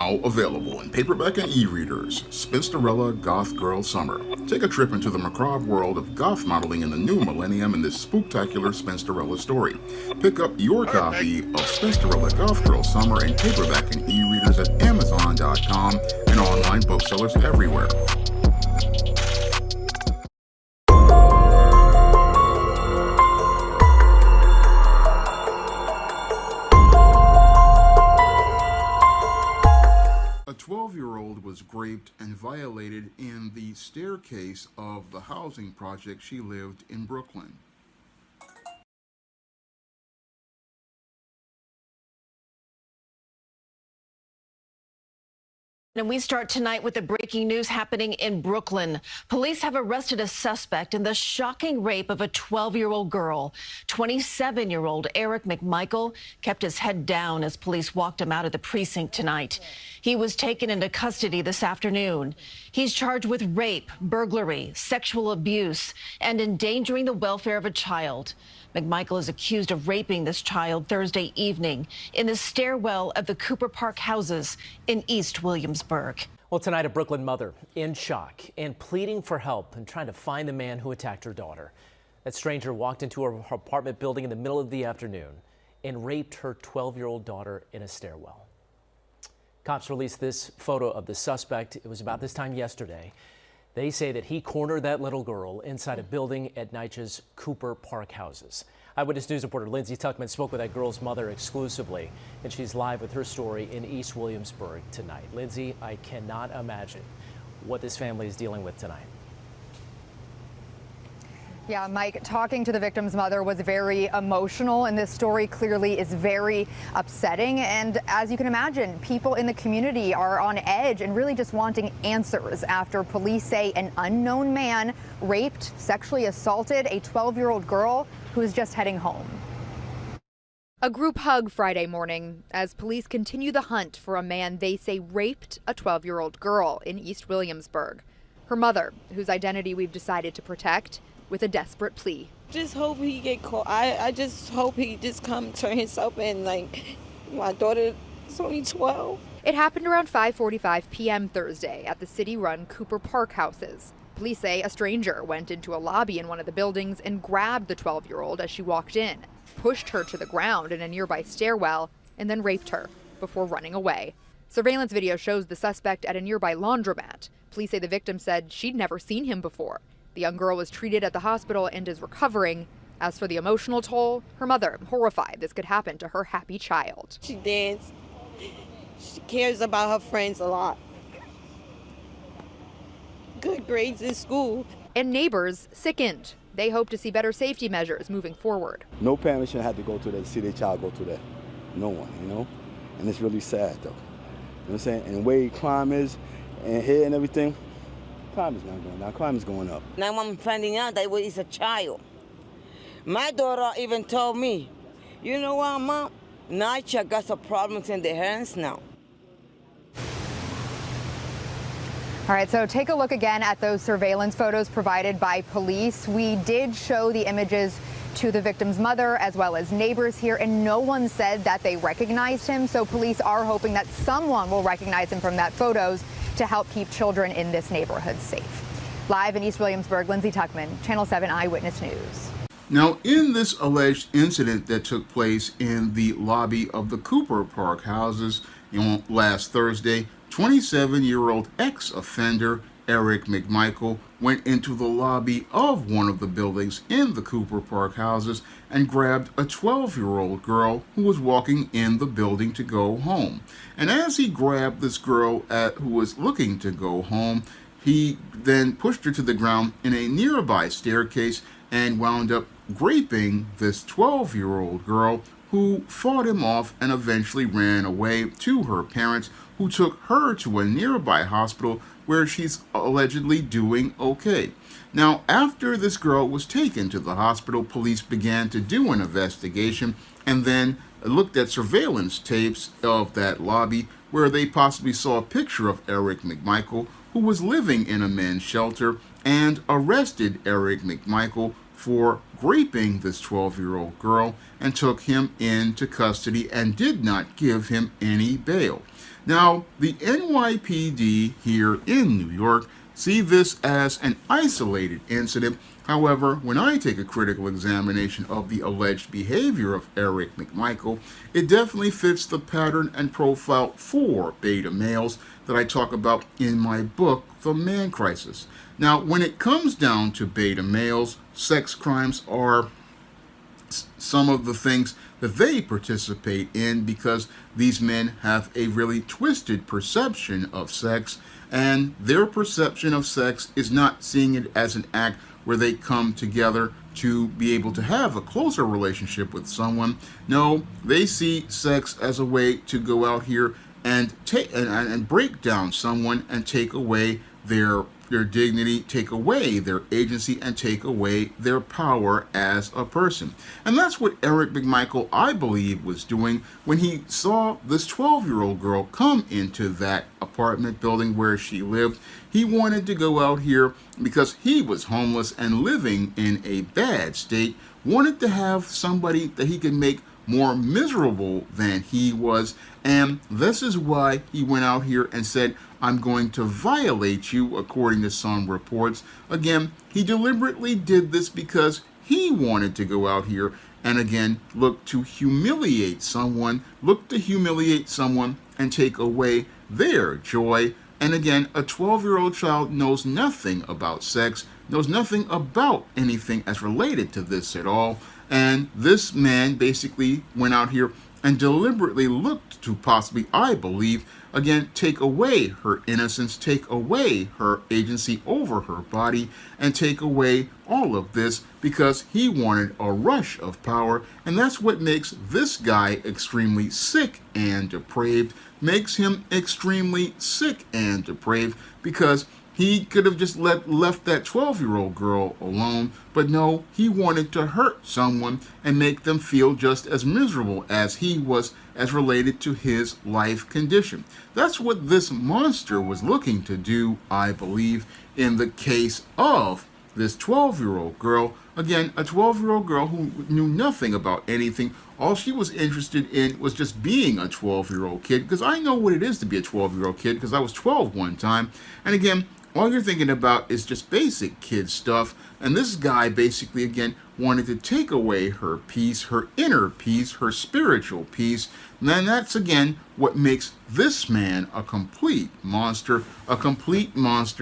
Now available in paperback and e-readers, Spinsterella Goth Girl Summer. Take a trip into the macabre world of goth modeling in the new millennium in this spooktacular Spinsterella story. Pick up your copy of Spinsterella Goth Girl Summer in paperback and e-readers at Amazon.com and online booksellers everywhere. A 12-year-old was raped and violated in the staircase of the housing project she lived in Brooklyn. And we start tonight with the breaking news happening in Brooklyn. Police have arrested a suspect in the shocking rape of a 12-year-old girl. 27-year-old Eric McMichael kept his head down as police walked him out of the precinct tonight. He was taken into custody this afternoon. He's charged with rape, burglary, sexual abuse, and endangering the welfare of a child. McMichael is accused of raping this child Thursday evening in the stairwell of the Cooper Park houses in East Williamsburg. Well, tonight, a Brooklyn mother in shock and pleading for help and trying to find the man who attacked her daughter. That stranger walked into her apartment building in the middle of the afternoon and raped her 12-year-old daughter in a stairwell. Cops released this photo of the suspect. It was about this time yesterday. They say that he cornered that little girl inside a building at NYCHA's Cooper Park houses. Eyewitness News reporter Lindsay Tuckman spoke with that girl's mother exclusively, and she's live with her story in East Williamsburg tonight. Lindsay, I cannot imagine what this family is dealing with tonight. Yeah, Mike, talking to the victim's mother was very emotional, and this story clearly is very upsetting. And as you can imagine, people in the community are on edge and really just wanting answers after police say an unknown man raped, sexually assaulted a 12-year-old girl who was just heading home. A group hug Friday morning as police continue the hunt for a man they say raped a 12-year-old girl in East Williamsburg. Her mother, whose identity we've decided to protect, with a desperate plea. Just hope he get caught. I just hope he just come turn himself in. Like, my daughter is only 12. It happened around 5:45 p.m. Thursday at the city-run Cooper Park houses. Police say a stranger went into a lobby in one of the buildings and grabbed the 12-year-old as she walked in, pushed her to the ground in a nearby stairwell, and then raped her before running away. Surveillance video shows the suspect at a nearby laundromat. Police say the victim said she'd never seen him before. The young girl was treated at the hospital and is recovering. As for the emotional toll, her mother horrified this could happen to her happy child. She dances. She cares about her friends a lot. Good grades in school. And neighbors sickened. They hope to see better safety measures moving forward. No parent should have to go to that, see their child go through that. No one, you know? And it's really sad, though. You know what I'm saying? And the way crime is, and here and everything, crime is not going down. Crime is going up. Now I'm finding out that it's a child. My daughter even told me, you know what, Mom? NYCHA got some problems in their hands now. All right, so take a look again at those surveillance photos provided by police. We did show the images to the victim's mother as well as neighbors here, and no one said that they recognized him. So police are hoping that someone will recognize him from that photos to help keep children in this neighborhood safe. Live in East Williamsburg, Lindsay Tuckman, Channel 7 Eyewitness News. Now, in this alleged incident that took place in the lobby of the Cooper Park houses last Thursday, 27-year-old ex-offender Eric McMichael went into the lobby of one of the buildings in the Cooper Park houses and grabbed a 12-year-old girl who was walking in the building to go home. And as he grabbed this girl who was looking to go home, he then pushed her to the ground in a nearby staircase and wound up raping this 12-year-old girl, who fought him off and eventually ran away to her parents, who took her to a nearby hospital where she's allegedly doing okay. Now, after this girl was taken to the hospital, police began to do an investigation and then looked at surveillance tapes of that lobby where they possibly saw a picture of Eric McMichael, who was living in a men's shelter, and arrested Eric McMichael for raping this 12-year-old girl and took him into custody and did not give him any bail. Now, the NYPD here in New York see this as an isolated incident. However, when I take a critical examination of the alleged behavior of Eric McMichael, it definitely fits the pattern and profile for beta males that I talk about in my book, The Man Crisis. Now, when it comes down to beta males, sex crimes are some of the things that they participate in because these men have a really twisted perception of sex, and their perception of sex is not seeing it as an act where they come together to be able to have a closer relationship with someone. No, they see sex as a way to go out here and take and break down someone and take away their dignity, take away their agency, and take away their power as a person. And that's what Eric McMichael, I believe, was doing when he saw this 12-year-old girl come into that apartment building where she lived. He wanted to go out here because he was homeless and living in a bad state, wanted to have somebody that he could make more miserable than he was, and this is why he went out here and said, I'm going to violate you, according to some reports. Again, he deliberately did this because he wanted to go out here and again look to humiliate someone, and take away their joy. And again, a 12-year-old child knows nothing about sex, knows nothing about anything as related to this at all. And this man basically went out here and deliberately looked to possibly, I believe, again, take away her innocence, take away her agency over her body, and take away all of this because he wanted a rush of power. And that's what makes this guy extremely sick and depraved, makes him extremely sick and depraved, because he could have just left that 12-year-old girl alone, but no, he wanted to hurt someone and make them feel just as miserable as he was as related to his life condition. That's what this monster was looking to do, I believe, in the case of this 12-year-old girl. Again, a 12-year-old girl who knew nothing about anything. All she was interested in was just being a 12-year-old kid, because I know what it is to be a 12-year-old kid, because I was 12 one time. And again, all you're thinking about is just basic kid stuff. And this guy basically, again, wanted to take away her peace, her inner peace, her spiritual peace. And then that's, again, what makes this man a complete monster,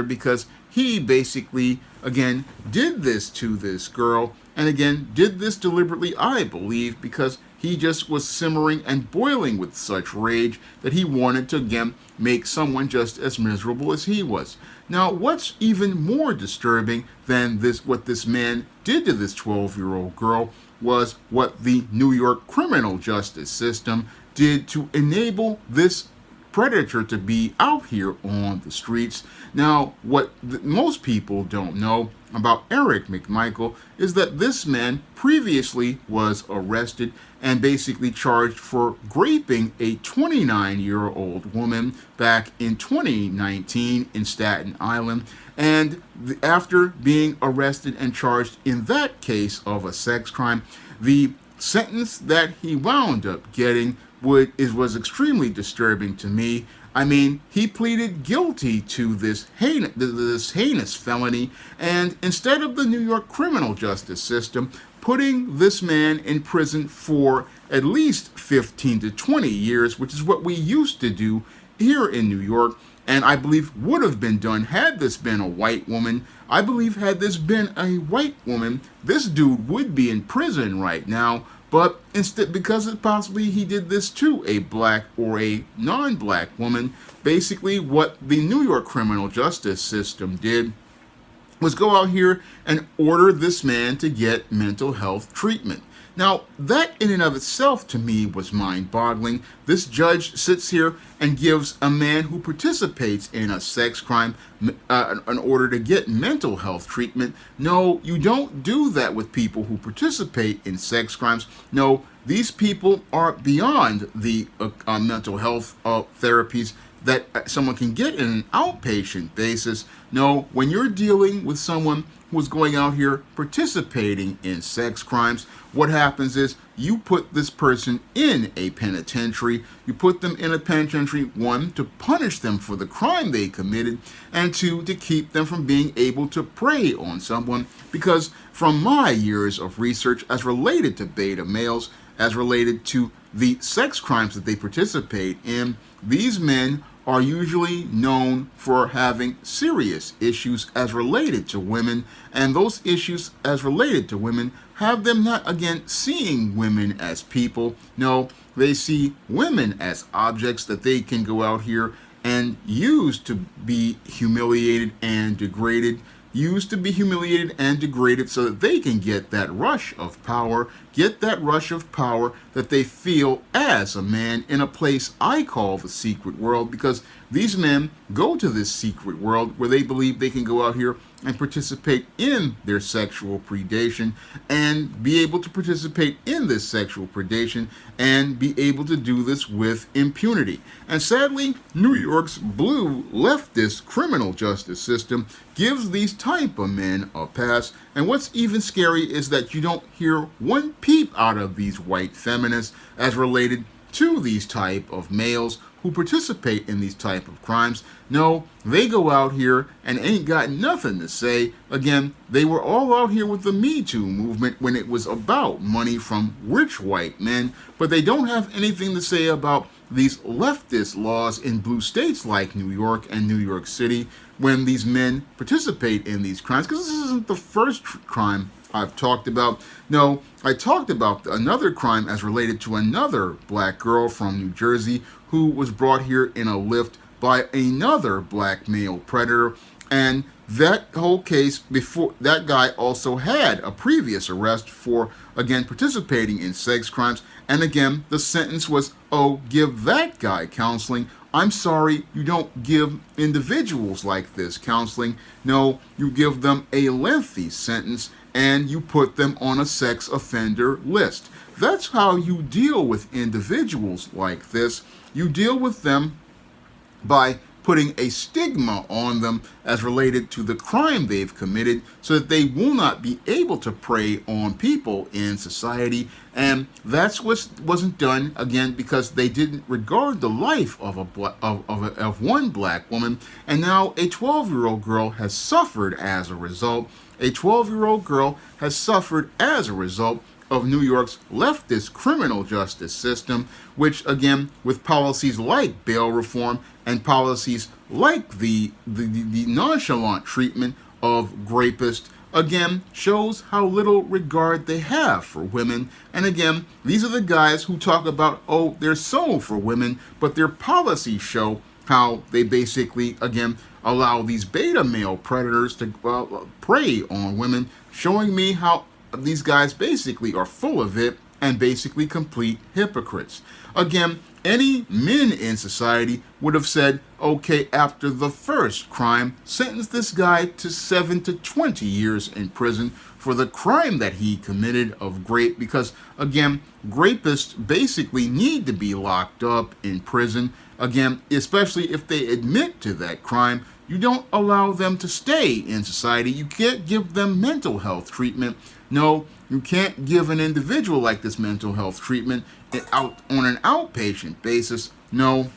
because he basically, again, did this to this girl. And again, did this deliberately, I believe, because he just was simmering and boiling with such rage that he wanted to, again, make someone just as miserable as he was. Now, what's even more disturbing than this, what this man did to this 12-year-old girl, was what the New York criminal justice system did to enable this predator to be out here on the streets. Now, what most people don't know about Eric McMichael is that this man previously was arrested and basically charged for raping a 29-year-old woman back in 2019 in Staten Island. And after being arrested and charged in that case of a sex crime, the sentence that he wound up getting was extremely disturbing to me. I mean, he pleaded guilty to this heinous felony, and instead of the New York criminal justice system putting this man in prison for at least 15 to 20 years, which is what we used to do here in New York, and I believe would have been done had this been a white woman. I believe had this been a white woman, this dude would be in prison right now. But instead, because possibly he did this to a black or a non-black woman, basically what the New York criminal justice system did was go out here and order this man to get mental health treatment. Now, that in and of itself to me was mind-boggling. This judge sits here and gives a man who participates in a sex crime an order to get mental health treatment. No, you don't do that with people who participate in sex crimes. No, these people are beyond the mental health therapies that someone can get in an outpatient basis. No, when you're dealing with someone who's going out here participating in sex crimes, what happens is you put this person in a penitentiary. You put them in a penitentiary, one, to punish them for the crime they committed, and two, to keep them from being able to prey on someone. Because from my years of research as related to beta males, as related to the sex crimes that they participate in, these men are usually known for having serious issues as related to women, and those issues as related to women have them not, again, seeing women as people. No, they see women as objects that they can go out here and use to be humiliated and degraded, so that they can get that rush of power, that they feel as a man in a place I call the secret world, because these men go to this secret world where they believe they can go out here and participate in their sexual predation and be able to participate in this sexual predation and be able to do this with impunity. And sadly, New York's blue leftist criminal justice system gives these type of men a pass. And what's even scary is that you don't hear one peep out of these white feminists as related to these type of males who participate in these type of crimes. No, they go out here and ain't got nothing to say. Again, they were all out here with the Me Too movement when it was about money from rich white men, but they don't have anything to say about these leftist laws in blue states like New York and New York City when these men participate in these crimes, because this isn't the first crime I've talked about. No, I talked about another crime as related to another black girl from New Jersey who was brought here in a lift by another black male predator. And that whole case, before that guy also had a previous arrest for, again, participating in sex crimes. And again, the sentence was, oh, give that guy counseling. I'm sorry, you don't give individuals like this counseling. No, you give them a lengthy sentence and you put them on a sex offender list. That's how you deal with individuals like this. You deal with them by putting a stigma on them as related to the crime they've committed so that they will not be able to prey on people in society. And that's what wasn't done, again, because they didn't regard the life of one black woman. And now a 12-year-old girl has suffered as a result. A 12-year-old girl has suffered as a result of New York's leftist criminal justice system, which, again, with policies like bail reform and policies like the nonchalant treatment of rapists, again, shows how little regard they have for women. And again, these are the guys who talk about, oh, they're so for women, but their policies show how they basically, again, allow these beta male predators to prey on women, showing me how these guys basically are full of it and basically complete hypocrites. Again, any men in society would have said, okay, after the first crime, sentence this guy to 7 to 20 years in prison for the crime that he committed of rape, because, again, rapists basically need to be locked up in prison. Again, especially if they admit to that crime, you don't allow them to stay in society. You can't give them mental health treatment. No, you can't give an individual like this mental health treatment out on an outpatient basis. No,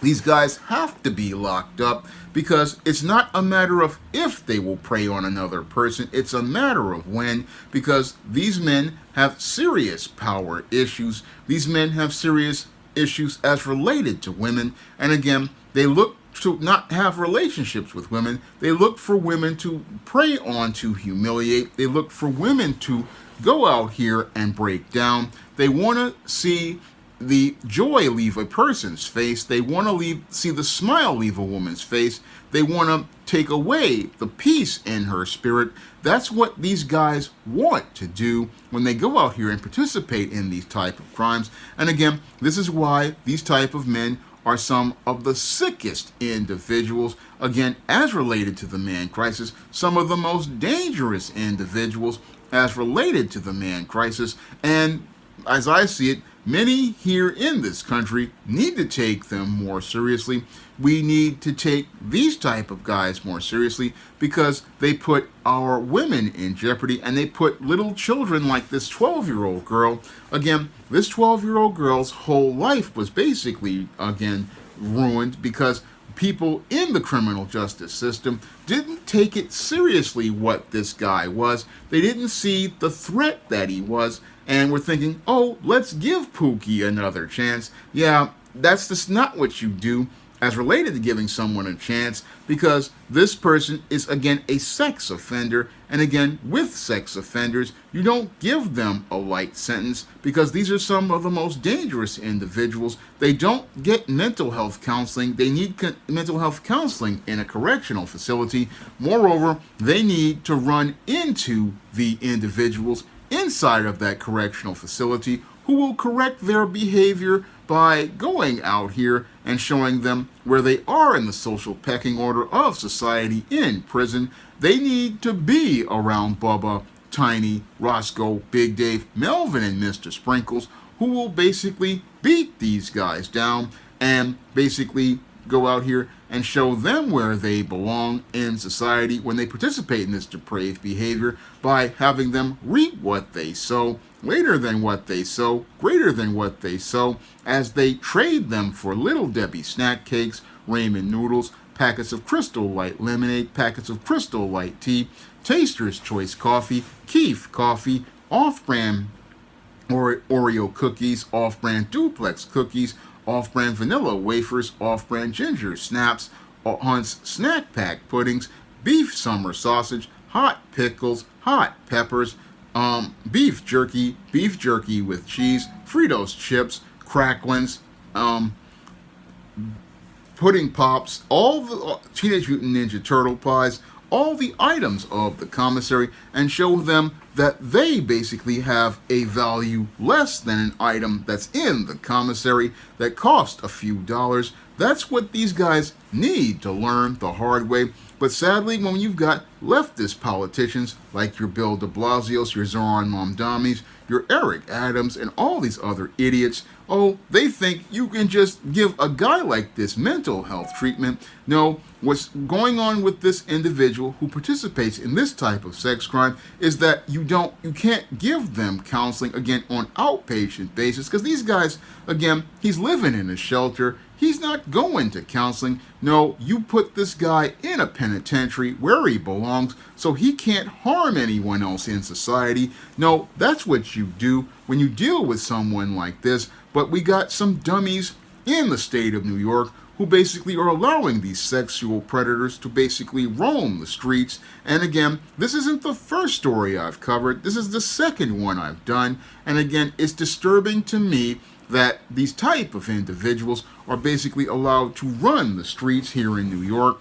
these guys have to be locked up, because it's not a matter of if they will prey on another person. It's a matter of when, because these men have serious power issues. These men have serious issues as related to women. And again, they look to not have relationships with women. They look for women to prey on, to humiliate. They look for women to go out here and break down. They want to see the joy leave a person's face. They want to see the smile leave a woman's face. They want to take away the peace in her spirit. That's what these guys want to do when they go out here and participate in these type of crimes. And again, this is why these type of men are some of the sickest individuals, again, as related to the man crisis, some of the most dangerous individuals as related to the man crisis. And as I see it, many here in this country need to take them more seriously. We need to take these type of guys more seriously because they put our women in jeopardy, and they put little children like this 12-year-old girl. Again, this 12-year-old girl's whole life was basically, again, ruined because people in the criminal justice system didn't take it seriously what this guy was. They didn't see the threat that he was, and were thinking, oh, let's give Pookie another chance. Yeah, that's just not what you do as related to giving someone a chance, because this person is, again, a sex offender. And again, with sex offenders, you don't give them a light sentence because these are some of the most dangerous individuals. They don't get mental health counseling. They need mental health counseling in a correctional facility. Moreover, they need to run into the individuals inside of that correctional facility who will correct their behavior by going out here and showing them where they are in the social pecking order of society in prison. They need to be around Bubba, Tiny, Roscoe, Big Dave, Melvin, and Mr. Sprinkles, who will basically beat these guys down and basically go out here and show them where they belong in society when they participate in this depraved behavior by having them reap what they sow, later than what they sow, greater than what they sow, as they trade them for Little Debbie snack cakes, ramen noodles, packets of Crystal Light lemonade, packets of Crystal Light tea, Taster's Choice coffee, Keef coffee, off-brand Oreo cookies, off-brand duplex cookies, off-brand vanilla wafers, off-brand ginger snaps, Hunt's snack pack puddings, beef summer sausage, hot pickles, hot peppers, beef jerky with cheese, Fritos chips, cracklins, pudding pops, all the Teenage Mutant Ninja Turtle pies, all the items of the commissary, and show them that they basically have a value less than an item that's in the commissary that cost a few dollars. That's what these guys need to learn the hard way. But sadly, when you've got leftist politicians like your Bill de Blasios, your Zoran Mamdamis, your Eric Adams, and all these other idiots, oh, they think you can just give a guy like this mental health treatment. No, what's going on with this individual who participates in this type of sex crime is that you can't give them counseling, again, on outpatient basis, because these guys, again, he's living in a shelter. He's not going to counseling. No, you put this guy in a penitentiary where he belongs so he can't harm anyone else in society. No, that's what you do when you deal with someone like this. But we got some dummies in the state of New York who basically are allowing these sexual predators to basically roam the streets. And again, this isn't the first story I've covered. This is the second one I've done. And again, it's disturbing to me that these type of individuals are basically allowed to run the streets here in New York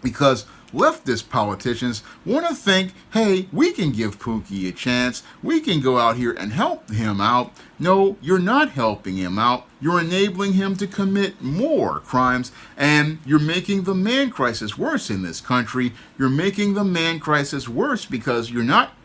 because leftist politicians want to think, hey, we can give Pookie a chance. We can go out here and help him out. No, you're not helping him out. You're enabling him to commit more crimes, and you're making the man crisis worse in this country. You're making the man crisis worse because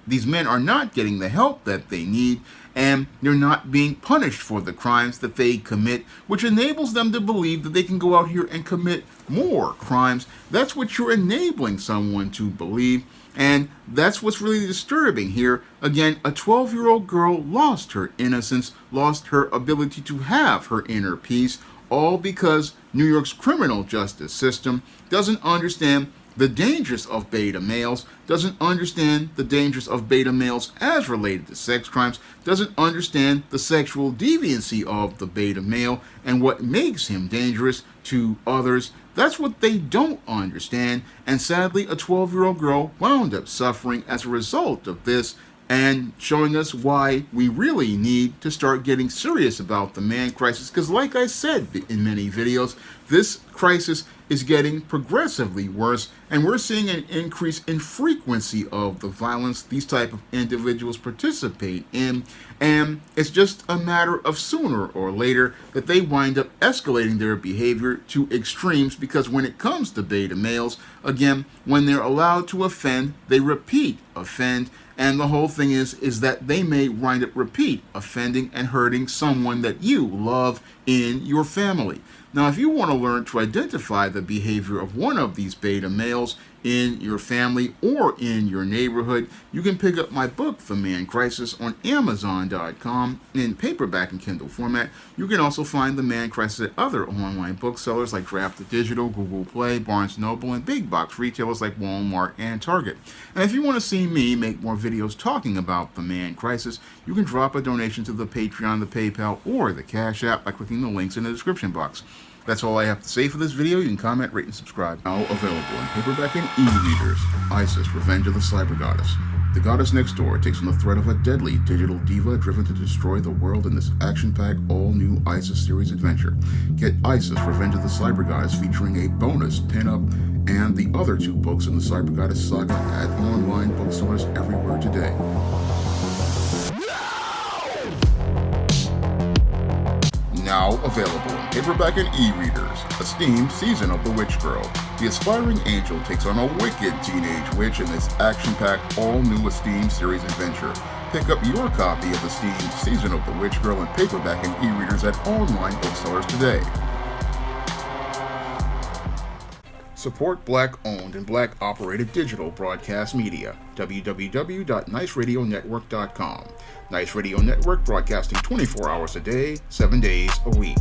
these men are not getting the help that they need, and they're not being punished for the crimes that they commit, which enables them to believe that they can go out here and commit more crimes. That's what you're enabling someone to believe, and that's what's really disturbing here. Again, a 12-year-old girl lost her innocence, lost her ability to have her inner peace, all because New York's criminal justice system doesn't understand the dangers of beta males, doesn't understand the dangers of beta males as related to sex crimes, doesn't understand the sexual deviancy of the beta male and what makes him dangerous to others. That's what they don't understand. And sadly, a 12-year-old girl wound up suffering as a result of this, and showing us why we really need to start getting serious about the man crisis. Because like I said in many videos, this crisis is getting progressively worse, and we're seeing an increase in frequency of the violence these type of individuals participate in, and it's just a matter of sooner or later that they wind up escalating their behavior to extremes, because when it comes to beta males, again, when they're allowed to offend, they repeat offend, And the whole thing is that they may wind up repeat offending and hurting someone that you love in your family. Now, if you want to learn to identify the behavior of one of these beta males in your family or in your neighborhood, you can pick up my book, The Man Crisis, on Amazon.com in paperback and Kindle format. You can also find The Man Crisis at other online booksellers like Draft Digital, Google Play, Barnes & Noble, and big box retailers like Walmart and Target. And if you want to see me make more videos talking about The Man Crisis, you can drop a donation to the Patreon, the PayPal, or the Cash App by clicking the links in the description box. That's all I have to say for this video. You can comment, rate, and subscribe. Now available in paperback and e-readers. Isis, Revenge of the Cyber Goddess. The goddess next door takes on the threat of a deadly digital diva driven to destroy the world in this action-packed, all-new Isis series adventure. Get Isis, Revenge of the Cyber Goddess featuring a bonus pin-up and the other 2 books in the Cyber Goddess saga at online booksellers everywhere today. Now available in paperback and e-readers. Esteemed Season of the Witch Girl. The aspiring angel takes on a wicked teenage witch in this action-packed, all-new Esteemed series adventure. Pick up your copy of Esteemed Season of the Witch Girl in paperback and e-readers at online booksellers today. Support Black-owned and Black-operated digital broadcast media. www.niceradionetwork.com. Nice Radio Network, broadcasting 24 hours a day, 7 days a week.